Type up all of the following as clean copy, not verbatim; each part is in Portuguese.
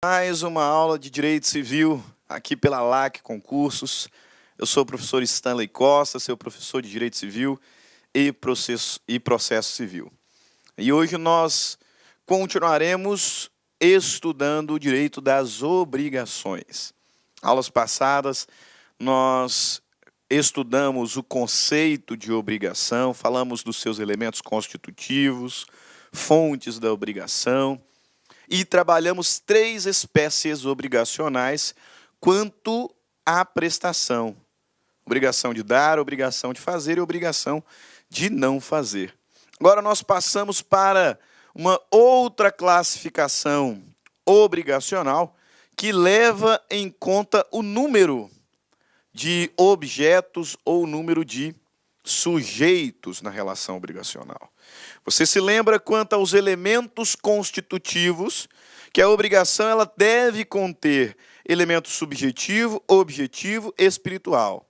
Mais uma aula de Direito Civil aqui pela LAC Concursos. Eu sou o professor Stanley Costa, seu professor de Direito Civil e Processo Civil. E hoje nós continuaremos estudando o direito das obrigações. Aulas passadas nós estudamos o conceito de obrigação, falamos dos seus elementos constitutivos, fontes da obrigação, e trabalhamos 3 espécies obrigacionais quanto à prestação. Obrigação de dar, obrigação de fazer e obrigação de não fazer. Agora nós passamos para uma outra classificação obrigacional que leva em conta o número de objetos ou o número de sujeitos na relação obrigacional. Você se lembra quanto aos elementos constitutivos, que a obrigação ela deve conter elemento subjetivo, objetivo e espiritual.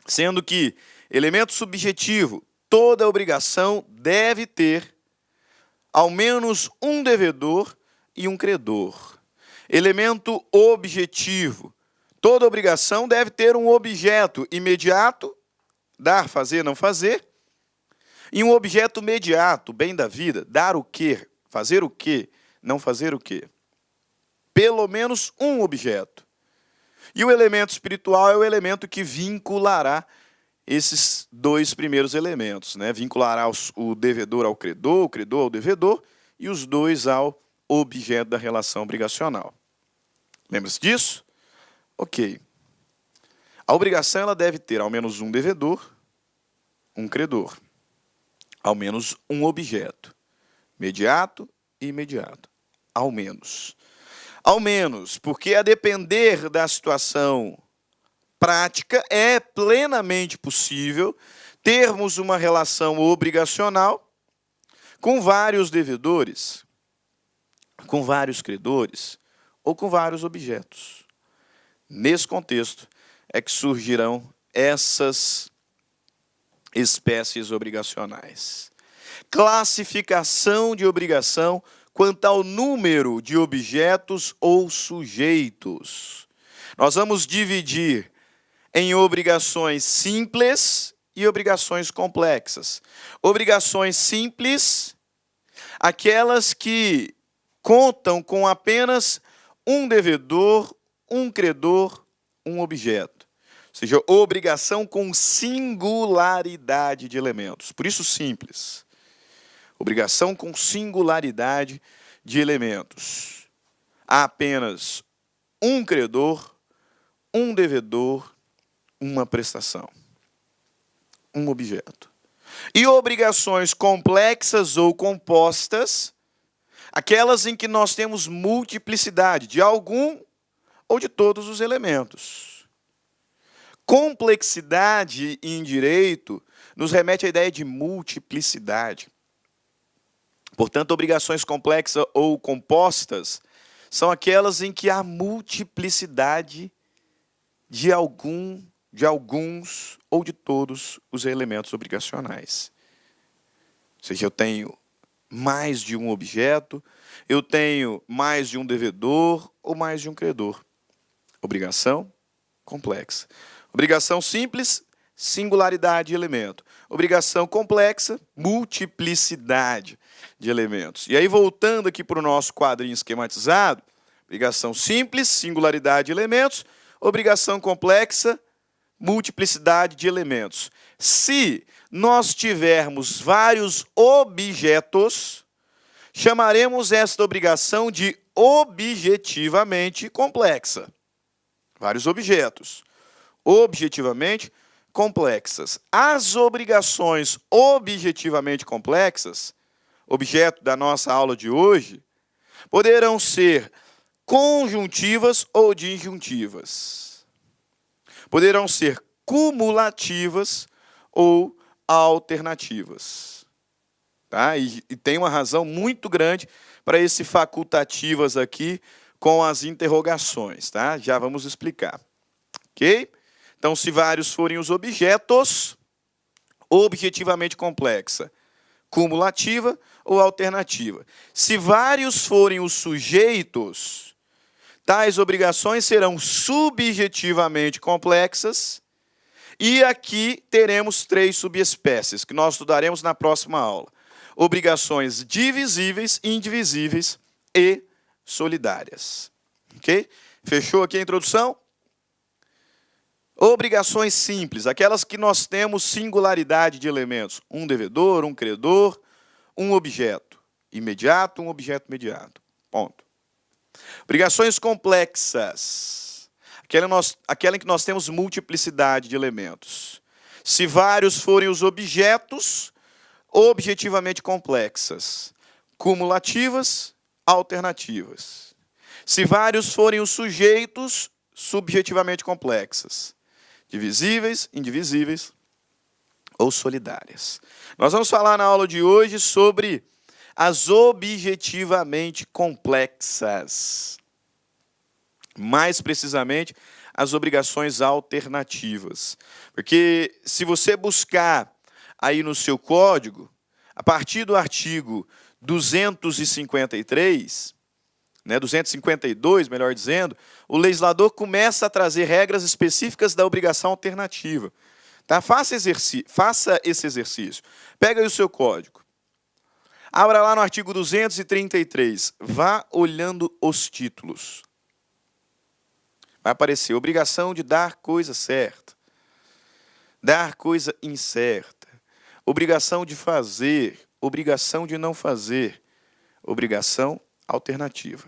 Sendo que elemento subjetivo, toda obrigação deve ter ao menos um devedor e um credor. Elemento objetivo, toda obrigação deve ter um objeto imediato, dar, fazer, não fazer, e um objeto imediato, bem da vida, dar o quê, fazer o quê, não fazer o quê. Pelo menos um objeto. E o elemento espiritual é o elemento que vinculará esses 2 primeiros elementos, né? Vinculará o devedor ao credor, o credor ao devedor, e os 2 ao objeto da relação obrigacional. Lembra-se disso? Ok. A obrigação ela deve ter ao menos um devedor, um credor. Ao menos um objeto. Imediato e imediato. Ao menos. Ao menos, porque a depender da situação prática, é plenamente possível termos uma relação obrigacional com vários devedores, com vários credores ou com vários objetos. Nesse contexto é que surgirão essas espécies obrigacionais. Classificação de obrigação quanto ao número de objetos ou sujeitos. Nós vamos dividir em obrigações simples e obrigações complexas. Obrigações simples, aquelas que contam com apenas um devedor, um credor, um objeto. Ou seja, obrigação com singularidade de elementos. Por isso, simples. Obrigação com singularidade de elementos. Há apenas um credor, um devedor, uma prestação. Um objeto. E obrigações complexas ou compostas, aquelas em que nós temos multiplicidade de algum ou de todos os elementos. Complexidade em direito nos remete à ideia de multiplicidade. Portanto, obrigações complexas ou compostas são aquelas em que há multiplicidade de alguns ou de todos os elementos obrigacionais. Ou seja, eu tenho mais de um objeto, eu tenho mais de um devedor ou mais de um credor. Obrigação complexa. Obrigação simples, singularidade de elemento. Obrigação complexa, multiplicidade de elementos. E aí, voltando aqui para o nosso quadrinho esquematizado, obrigação simples, singularidade de elementos, obrigação complexa, multiplicidade de elementos. Se nós tivermos vários objetos, chamaremos esta obrigação de objetivamente complexa. Vários objetos. Objetivamente complexas. As obrigações objetivamente complexas, objeto da nossa aula de hoje, poderão ser conjuntivas ou disjuntivas. Poderão ser cumulativas ou alternativas. Tá? E tem uma razão muito grande para esse facultativas aqui com as interrogações. Tá? Já vamos explicar. Ok? Então, se vários forem os objetos, objetivamente complexa, cumulativa ou alternativa. Se vários forem os sujeitos, Tais obrigações serão subjetivamente complexas e aqui teremos 3 subespécies que nós estudaremos na próxima aula. Obrigações divisíveis, indivisíveis e solidárias. Ok? Fechou aqui a introdução? Obrigações simples, aquelas que nós temos singularidade de elementos. Um devedor, um credor, um objeto imediato, um objeto imediato. Ponto. Obrigações complexas, aquela em que nós temos multiplicidade de elementos. Se vários forem os objetos, objetivamente complexas. Cumulativas, alternativas. Se vários forem os sujeitos, subjetivamente complexas. Divisíveis, indivisíveis ou solidárias. Nós vamos falar na aula de hoje sobre as objetivamente complexas. Mais precisamente, as obrigações alternativas. Porque se você buscar aí no seu código, a partir do artigo 253, 252, melhor dizendo, o legislador começa a trazer regras específicas da obrigação alternativa. Tá? Faça esse exercício. Pega aí o seu código. Abra lá no artigo 233. Vá olhando os títulos. Vai aparecer obrigação de dar coisa certa. Dar coisa incerta. Obrigação de fazer. Obrigação de não fazer. Obrigação alternativa.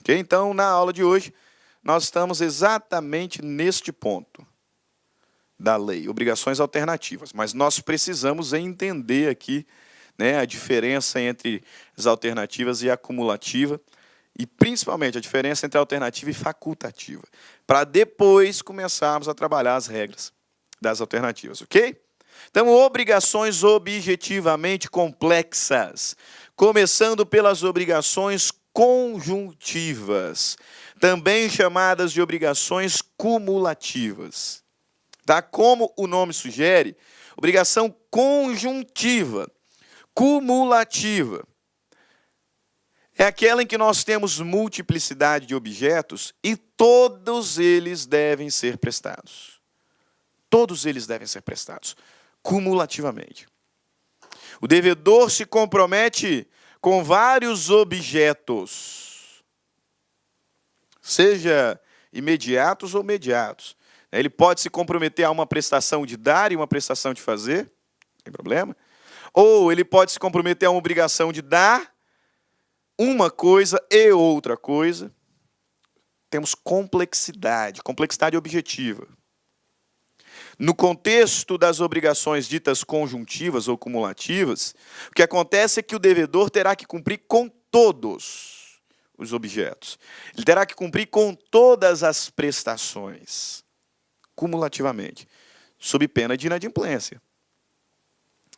Ok? Então, na aula de hoje, nós estamos exatamente neste ponto da lei, obrigações alternativas. Mas nós precisamos entender aqui, a diferença entre as alternativas e a acumulativa, e principalmente a diferença entre a alternativa e facultativa, para depois começarmos a trabalhar as regras das alternativas, ok? Então, obrigações objetivamente complexas, começando pelas obrigações conjuntivas, também chamadas de obrigações cumulativas. Tá? Como o nome sugere, obrigação conjuntiva, cumulativa, é aquela em que nós temos multiplicidade de objetos e todos eles devem ser prestados. Todos eles devem ser prestados, cumulativamente. O devedor se compromete com vários objetos, seja imediatos ou mediatos. Ele pode se comprometer a uma prestação de dar e uma prestação de fazer, não tem problema. Ou ele pode se comprometer a uma obrigação de dar uma coisa e outra coisa. Temos complexidade objetiva. No contexto das obrigações ditas conjuntivas ou cumulativas, o que acontece é que o devedor terá que cumprir com todos os objetos. Ele terá que cumprir com todas as prestações, cumulativamente, sob pena de inadimplência.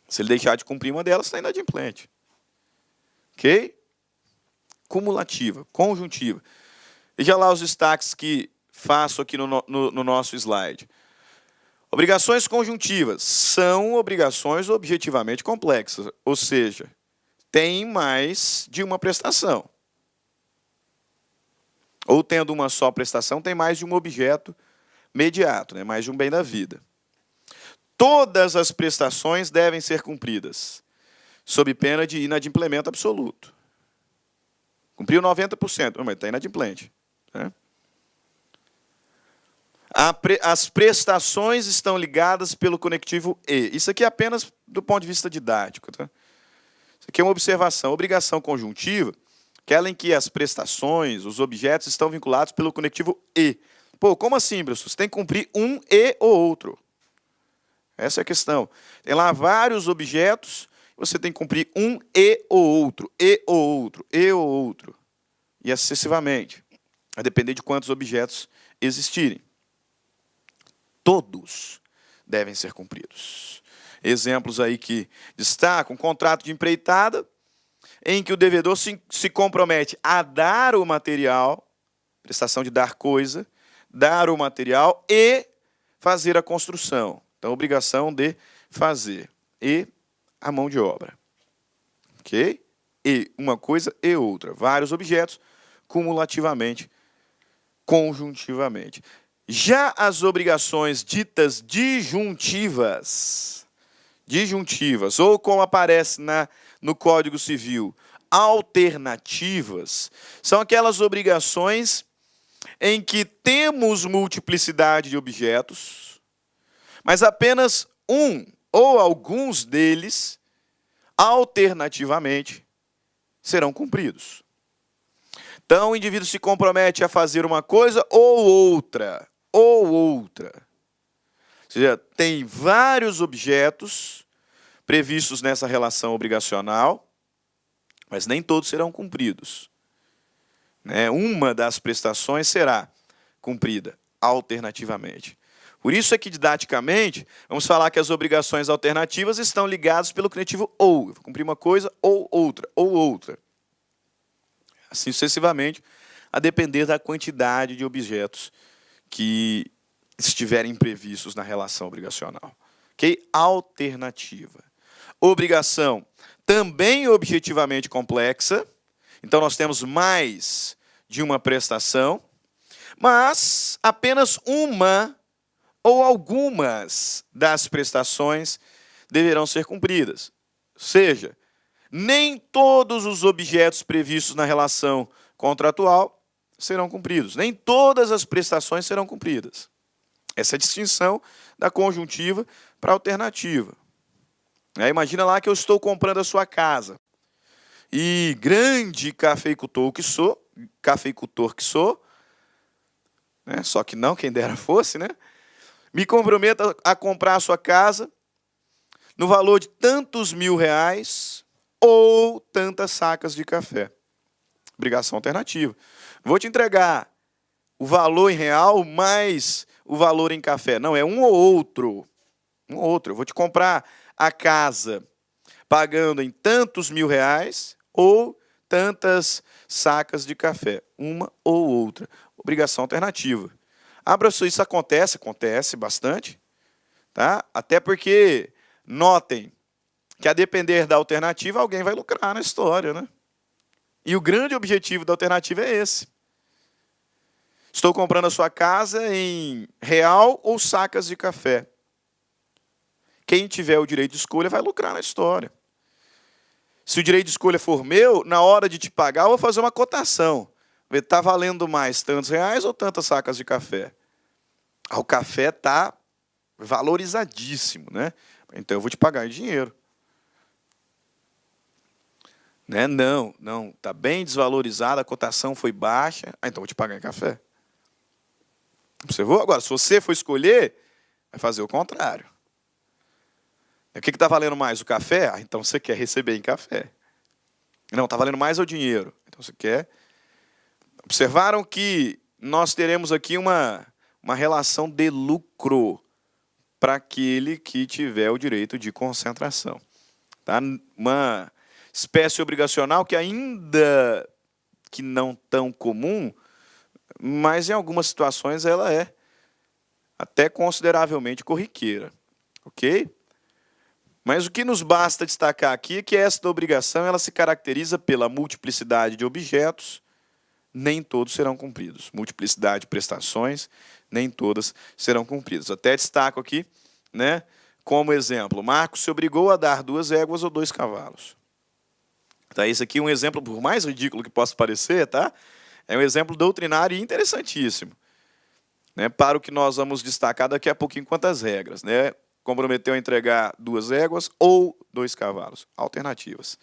Se ele deixar de cumprir uma delas, está inadimplente. Ok? Cumulativa, conjuntiva. Veja lá os destaques que faço aqui no nosso slide. Obrigações conjuntivas são obrigações objetivamente complexas, ou seja, tem mais de uma prestação. Ou tendo uma só prestação, tem mais de um objeto mediato, mais de um bem da vida. Todas as prestações devem ser cumpridas, sob pena de inadimplemento absoluto. Cumpriu 90%, mas está inadimplente. Né? As prestações estão ligadas pelo conectivo E. Isso aqui é apenas do ponto de vista didático. Tá? Isso aqui é uma observação. Obrigação conjuntiva, aquela em que as prestações, os objetos estão vinculados pelo conectivo E. Pô, como assim, professor? Você tem que cumprir um E ou outro. Essa é a questão. Tem lá vários objetos, você tem que cumprir um E ou outro, E ou outro, E ou outro. E assim sucessivamente. A depender de quantos objetos existirem. Todos devem ser cumpridos. Exemplos aí que destacam: contrato de empreitada, em que o devedor se compromete a dar o material, prestação de dar coisa, dar o material e fazer a construção. Então, obrigação de fazer. E a mão de obra. Ok? E uma coisa e outra. Vários objetos, cumulativamente conjuntivamente. Já as obrigações ditas disjuntivas, ou como aparece no Código Civil, alternativas, são aquelas obrigações em que temos multiplicidade de objetos, mas apenas um ou alguns deles, alternativamente, serão cumpridos. Então, o indivíduo se compromete a fazer uma coisa ou outra. Ou seja, tem vários objetos previstos nessa relação obrigacional, mas nem todos serão cumpridos. Uma das prestações será cumprida alternativamente. Por isso é que, didaticamente, vamos falar que as obrigações alternativas estão ligadas pelo conectivo ou. Eu vou cumprir uma coisa ou outra, ou outra. Assim sucessivamente, a depender da quantidade de objetos que estiverem previstos na relação obrigacional. Ok? Alternativa. Obrigação também objetivamente complexa. Então, nós temos mais de uma prestação, mas apenas uma ou algumas das prestações deverão ser cumpridas. Ou seja, nem todos os objetos previstos na relação contratual serão cumpridos. Nem todas as prestações serão cumpridas. Essa é a distinção da conjuntiva para a alternativa. Imagina lá que eu estou comprando a sua casa. E grande cafeicultor que sou, só que não, quem dera fosse, me comprometo a comprar a sua casa no valor de tantos R$1.000 ou tantas sacas de café. Obrigação alternativa. Vou te entregar o valor em real mais o valor em café. Não, é um ou outro. Eu vou te comprar a casa pagando em tantos R$1.000 ou tantas sacas de café. Uma ou outra. Obrigação alternativa. Professor, isso acontece bastante. Tá? Até porque, notem, que a depender da alternativa, alguém vai lucrar na história. E o grande objetivo da alternativa é esse. Estou comprando a sua casa em real ou sacas de café. Quem tiver o direito de escolha vai lucrar na história. Se o direito de escolha for meu, na hora de te pagar, eu vou fazer uma cotação. Está valendo mais tantos reais ou tantas sacas de café? O café está valorizadíssimo, Então eu vou te pagar em dinheiro. Não, está bem desvalorizado, a cotação foi baixa, então eu vou te pagar em café. Observou? Agora, se você for escolher, vai fazer o contrário. O que está valendo mais? O café? Então você quer receber em café. Não, está valendo mais o dinheiro. Então você quer. Observaram que nós teremos aqui uma relação de lucro para aquele que tiver o direito de concentração. Tá? Uma espécie obrigacional que ainda que não tão comum, mas em algumas situações ela é até consideravelmente corriqueira. Ok? Mas o que nos basta destacar aqui é que esta obrigação ela se caracteriza pela multiplicidade de objetos, nem todos serão cumpridos. Multiplicidade de prestações, nem todas serão cumpridas. Até destaco aqui, como exemplo, Marcos se obrigou a dar 2 éguas ou 2 cavalos. Tá, esse aqui é um exemplo, por mais ridículo que possa parecer, tá? É um exemplo doutrinário e interessantíssimo. Para o que nós vamos destacar daqui a pouquinho quanto às regras. Comprometeu a entregar 2 éguas ou 2 cavalos. Alternativas.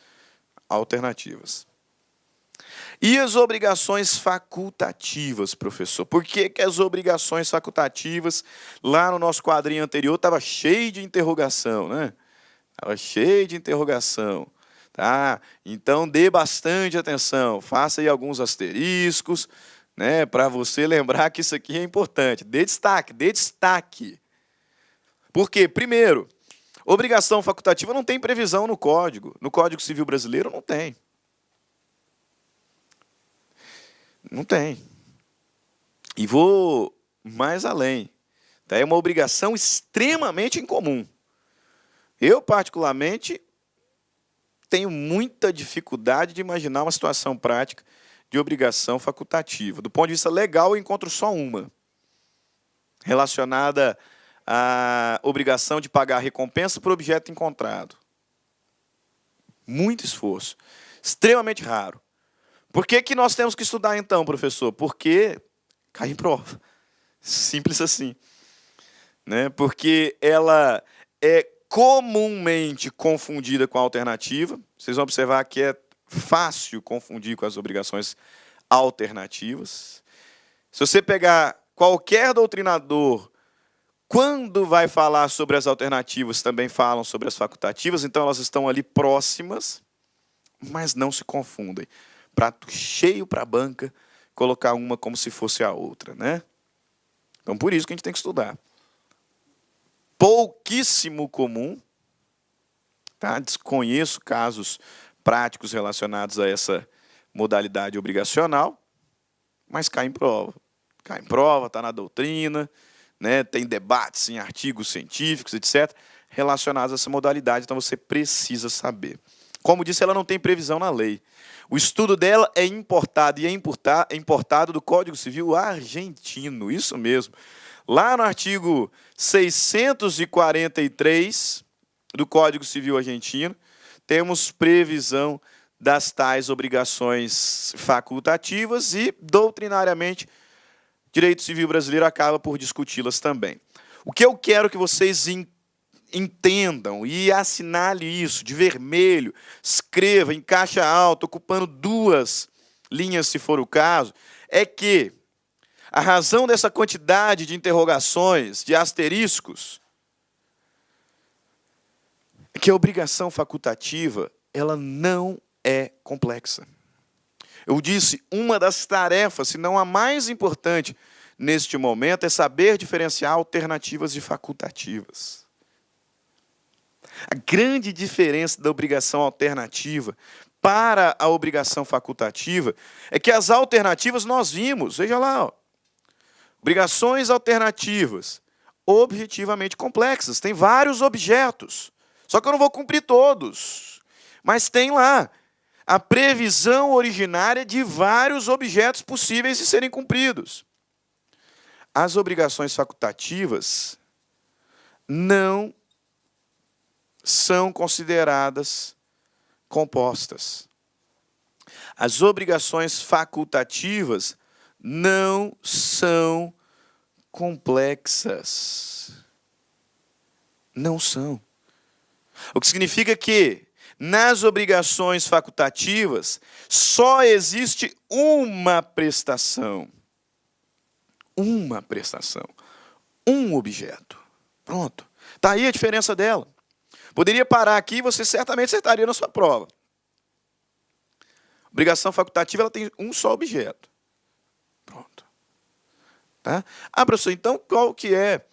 E as obrigações facultativas, professor? Por que as obrigações facultativas, lá no nosso quadrinho anterior, estava cheio de interrogação, Estava cheio de interrogação. Tá? Então, dê bastante atenção. Faça aí alguns asteriscos, para você lembrar que isso aqui é importante. Dê destaque. Por quê? Primeiro, obrigação facultativa não tem previsão no Código. No Código Civil Brasileiro não tem. Não tem. E vou mais além. Tá? É uma obrigação extremamente incomum. Eu, particularmente, tenho muita dificuldade de imaginar uma situação prática de obrigação facultativa. Do ponto de vista legal, eu encontro só uma, relacionada à obrigação de pagar recompensa por objeto encontrado. Muito esforço. Extremamente raro. Por que nós temos que estudar, então, professor? Porque cai em prova. Simples assim. Né? Porque ela é comumente confundida com a alternativa. Vocês vão observar que é fácil confundir com as obrigações alternativas. Se você pegar qualquer doutrinador, quando vai falar sobre as alternativas, também falam sobre as facultativas, então elas estão ali próximas, mas não se confundem. Prato cheio para a banca, colocar uma como se fosse a outra, né? Então, por isso que a gente tem que estudar. Pouquíssimo comum, tá? Desconheço casos práticos relacionados a essa modalidade obrigacional, mas cai em prova. Cai em prova, está na doutrina, né? Tem debates em artigos científicos, etc., relacionados a essa modalidade, então você precisa saber. Como disse, ela não tem previsão na lei. O estudo dela é importado, e é importado do Código Civil argentino, isso mesmo. Lá no artigo 643 do Código Civil argentino, temos previsão das tais obrigações facultativas e, doutrinariamente, o direito civil brasileiro acaba por discuti-las também. O que eu quero que vocês entendam e assinale isso de vermelho, escreva em caixa alta, ocupando 2 linhas, se for o caso, é que a razão dessa quantidade de interrogações, de asteriscos, é que a obrigação facultativa, ela não é complexa. Eu disse, uma das tarefas, se não a mais importante neste momento, é saber diferenciar alternativas de facultativas. A grande diferença da obrigação alternativa para a obrigação facultativa é que as alternativas nós vimos, veja lá, ó, obrigações alternativas, objetivamente complexas, tem vários objetos, só que eu não vou cumprir todos, mas tem lá a previsão originária de vários objetos possíveis de serem cumpridos. As obrigações facultativas não são consideradas compostas. As obrigações facultativas não são complexas. Não são. O que significa que, nas obrigações facultativas, só existe uma prestação. Uma prestação. Um objeto. Pronto. Está aí a diferença dela. Poderia parar aqui e você certamente acertaria na sua prova. Obrigação facultativa, ela tem um só objeto. Pronto. Tá? Ah, professor, então qual que é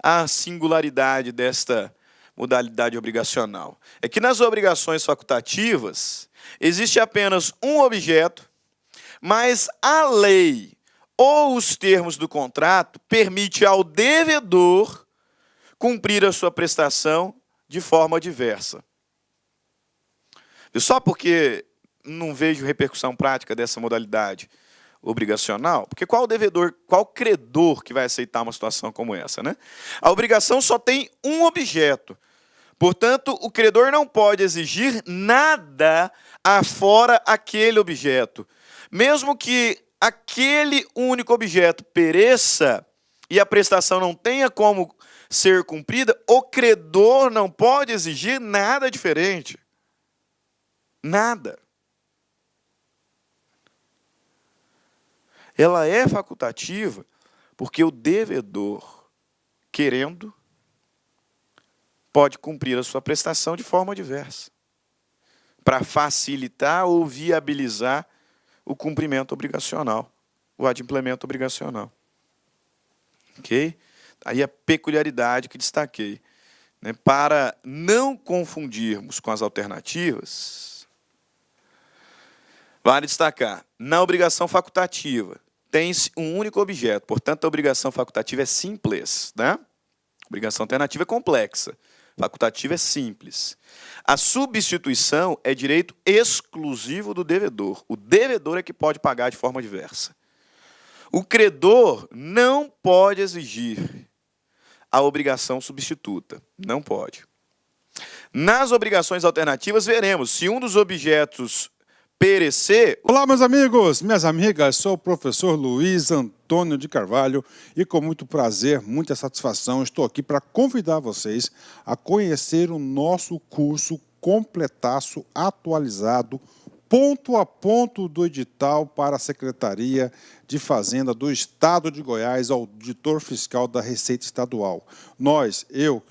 a singularidade desta modalidade obrigacional? É que nas obrigações facultativas, existe apenas um objeto, mas a lei ou os termos do contrato permite ao devedor cumprir a sua prestação de forma diversa. Só porque não vejo repercussão prática dessa modalidade obrigacional, porque qual devedor, qual credor que vai aceitar uma situação como essa, né? A obrigação só tem um objeto. Portanto, o credor não pode exigir nada afora aquele objeto. Mesmo que aquele único objeto pereça e a prestação não tenha como ser cumprida, o credor não pode exigir nada diferente. Nada. Ela é facultativa porque o devedor, querendo, pode cumprir a sua prestação de forma diversa, para facilitar ou viabilizar o cumprimento obrigacional, o adimplemento obrigacional. Ok? Aí a peculiaridade que destaquei. Né? Para não confundirmos com as alternativas, vale destacar, na obrigação facultativa, tem-se um único objeto, portanto, a obrigação facultativa é simples. Né? A obrigação alternativa é complexa. Facultativo é simples. A substituição é direito exclusivo do devedor. O devedor é que pode pagar de forma diversa. O credor não pode exigir a obrigação substituta. Não pode. Nas obrigações alternativas, veremos se um dos objetos perecer... Olá, meus amigos, minhas amigas, sou o professor Luiz Antônio de Carvalho e com muito prazer, muita satisfação, estou aqui para convidar vocês a conhecer o nosso curso completaço, atualizado, ponto a ponto do edital para a Secretaria de Fazenda do Estado de Goiás, auditor fiscal da Receita Estadual. Eu,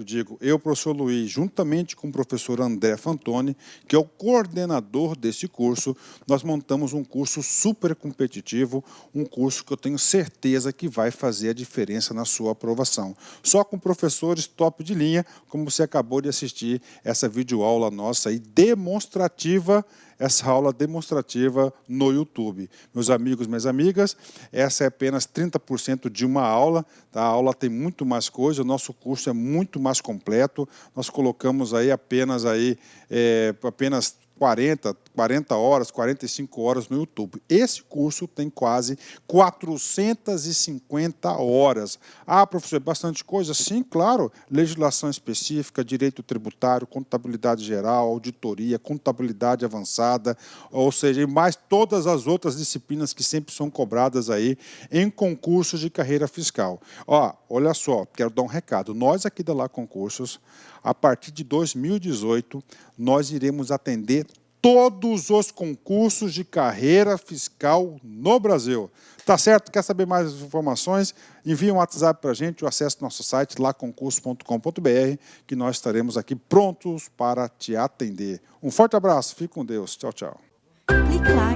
professor Luiz, juntamente com o professor André Fantoni, que é o coordenador desse curso, nós montamos um curso super competitivo, um curso que eu tenho certeza que vai fazer a diferença na sua aprovação. Só com professores top de linha, como você acabou de assistir essa videoaula nossa aí, demonstrativa, essa aula demonstrativa no YouTube. Meus amigos, minhas amigas, essa é apenas 30% de uma aula, tá? A aula tem muito mais coisa, o nosso curso é muito mais completo, nós colocamos aí apenas 40 horas, 45 horas no YouTube. Esse curso tem quase 450 horas. Ah, professor, é bastante coisa? Sim, claro. Legislação específica, direito tributário, contabilidade geral, auditoria, contabilidade avançada, ou seja, e mais todas as outras disciplinas que sempre são cobradas aí em concursos de carreira fiscal. Ó, olha só, quero dar um recado. Nós aqui da Lá Concursos, a partir de 2018, nós iremos atender todos os concursos de carreira fiscal no Brasil. Tá certo? Quer saber mais informações? Envie um WhatsApp para a gente ou acesse nosso site laconcurso.com.br que nós estaremos aqui prontos para te atender. Um forte abraço, fique com Deus. Tchau, tchau. Clique lá.